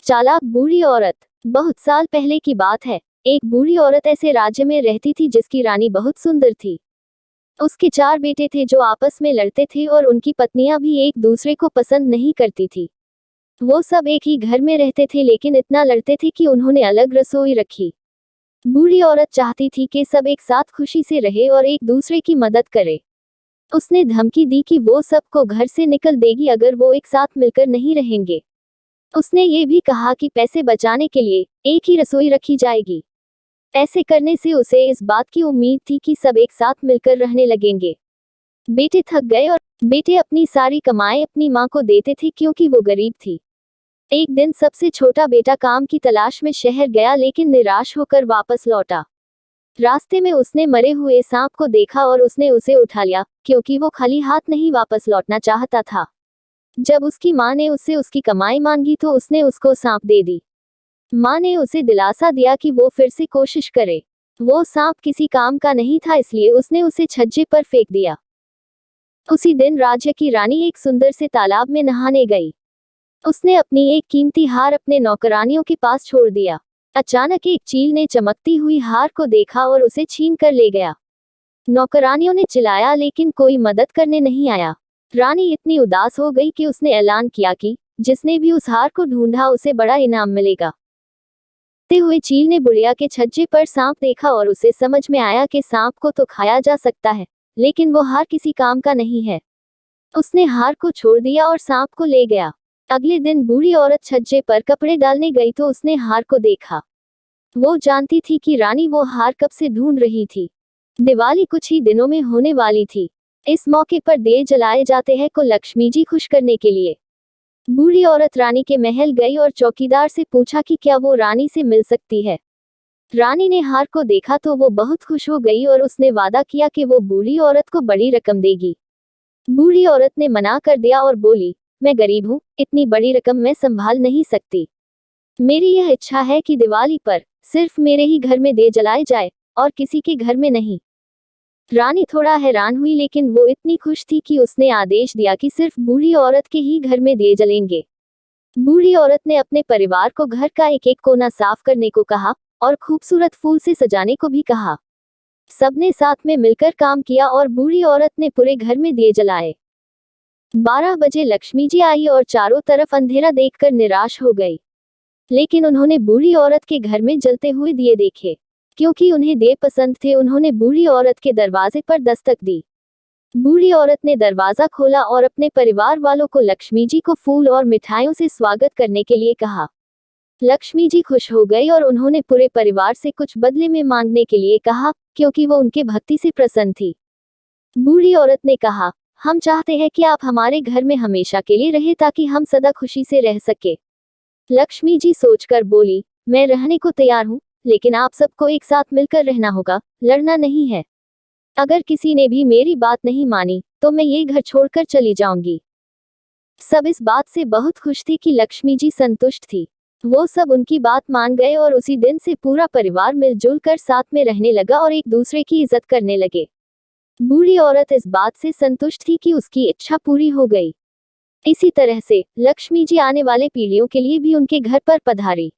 चालाक बूढ़ी औरत। बहुत साल पहले की बात है। एक बूढ़ी औरत ऐसे राज्य में रहती थी जिसकी रानी बहुत सुंदर थी। उसके 4 बेटे थे जो आपस में लड़ते थे और उनकी पत्नियां भी एक दूसरे को पसंद नहीं करती थी। वो सब एक ही घर में रहते थे लेकिन इतना लड़ते थे कि उन्होंने अलग रसोई रखी। बूढ़ी औरत चाहती थी कि सब एक साथ खुशी से रहे और एक दूसरे की मदद करे। उसने धमकी दी कि वो सबको घर से निकल देगी अगर वो एक साथ मिलकर नहीं रहेंगे। उसने ये भी कहा कि पैसे बचाने के लिए एक ही रसोई रखी जाएगी। ऐसे करने से उसे इस बात की उम्मीद थी कि सब एक साथ मिलकर रहने लगेंगे। बेटे थक गए और बेटे अपनी सारी कमाई अपनी माँ को देते थे क्योंकि वो गरीब थी। एक दिन सबसे छोटा बेटा काम की तलाश में शहर गया लेकिन निराश होकर वापस लौटा। रास्ते में उसने मरे हुए सांप को देखा और उसने उसे उठा लिया क्योंकि वो खाली हाथ नहीं वापस लौटना चाहता था। जब उसकी माँ ने उससे उसकी कमाई मांगी तो उसने उसको सांप दे दी। माँ ने उसे दिलासा दिया कि वो फिर से कोशिश करे। वो सांप किसी काम का नहीं था इसलिए उसने उसे छज्जे पर फेंक दिया। उसी दिन राज्य की रानी एक सुंदर से तालाब में नहाने गई। उसने अपनी एक कीमती हार अपने नौकरानियों के पास छोड़ दिया। अचानक एक चील ने चमकती हुई हार को देखा और उसे छीन कर ले गया। नौकरानियों ने चिल्लाया लेकिन कोई मदद करने नहीं आया। रानी इतनी उदास हो गई कि उसने ऐलान किया कि जिसने भी उस हार को ढूंढा उसे बड़ा इनाम मिलेगा। ते हुए चील ने बुढ़िया के छज्जे पर सांप देखा और उसे समझ में आया कि सांप को तो खाया जा सकता है लेकिन वो हार किसी काम का नहीं है। उसने हार को छोड़ दिया और सांप को ले गया। अगले दिन बूढ़ी औरत छज्जे पर कपड़े डालने गई तो उसने हार को देखा। वो जानती थी कि रानी वो हार कब से ढूंढ रही थी। दिवाली कुछ ही दिनों में होने वाली थी। इस मौके पर दिए जलाए जाते हैं को लक्ष्मी जी खुश करने के लिए। बूढ़ी औरत रानी के महल गई और चौकीदार से पूछा कि क्या वो रानी से मिल सकती है। रानी ने हार को देखा तो वो बहुत खुश हो गई और उसने वादा किया कि वो बूढ़ी औरत को बड़ी रकम देगी। बूढ़ी औरत ने मना कर दिया और बोली, मैं गरीब हूँ, इतनी बड़ी रकम मैं संभाल नहीं सकती। मेरी यह इच्छा है कि दिवाली पर सिर्फ मेरे ही घर में दिए जलाए जाए और किसी के घर में नहीं। रानी थोड़ा हैरान हुई लेकिन वो इतनी खुश थी कि उसने आदेश दिया कि सिर्फ बूढ़ी औरत के ही घर में दिए जलेंगे। बूढ़ी औरत ने अपने परिवार को घर का एक एक कोना साफ करने को कहा और खूबसूरत फूल से सजाने को भी कहा। सबने साथ में मिलकर काम किया और बूढ़ी औरत ने पूरे घर में दिए जलाए। 12 बजे लक्ष्मी जी आई और चारों तरफ अंधेरा देखकर निराश हो गई। लेकिन उन्होंने बूढ़ी औरत के घर में जलते हुए दिए देखे। क्योंकि उन्हें दिए पसंद थे उन्होंने बूढ़ी औरत के दरवाजे पर दस्तक दी। बूढ़ी औरत ने दरवाजा खोला और अपने परिवार वालों को लक्ष्मी जी को फूल और मिठाइयों से स्वागत करने के लिए कहा। लक्ष्मी जी खुश हो गई और उन्होंने पूरे परिवार से कुछ बदले में मांगने के लिए कहा क्योंकि वो उनके भक्ति से प्रसन्न थी। बूढ़ी औरत ने कहा, हम चाहते हैं कि आप हमारे घर में हमेशा के लिए रहे ताकि हम सदा खुशी से रह सके। लक्ष्मी जी सोचकर बोली, मैं रहने को तैयार हूँ लेकिन आप सबको एक साथ मिलकर रहना होगा, लड़ना नहीं है। अगर किसी ने भी मेरी बात नहीं मानी तो मैं ये घर छोड़कर चली जाऊंगी। सब इस बात से बहुत खुश थे कि लक्ष्मी जी संतुष्ट थी। वो सब उनकी बात मान गए और उसी दिन से पूरा परिवार मिलजुल कर साथ में रहने लगा और एक दूसरे की इज्जत करने लगे। बूढ़ी औरत इस बात से संतुष्ट थी कि उसकी इच्छा पूरी हो गई। इसी तरह से लक्ष्मी जी आने वाले पीढ़ियों के लिए भी उनके घर पर पधारी।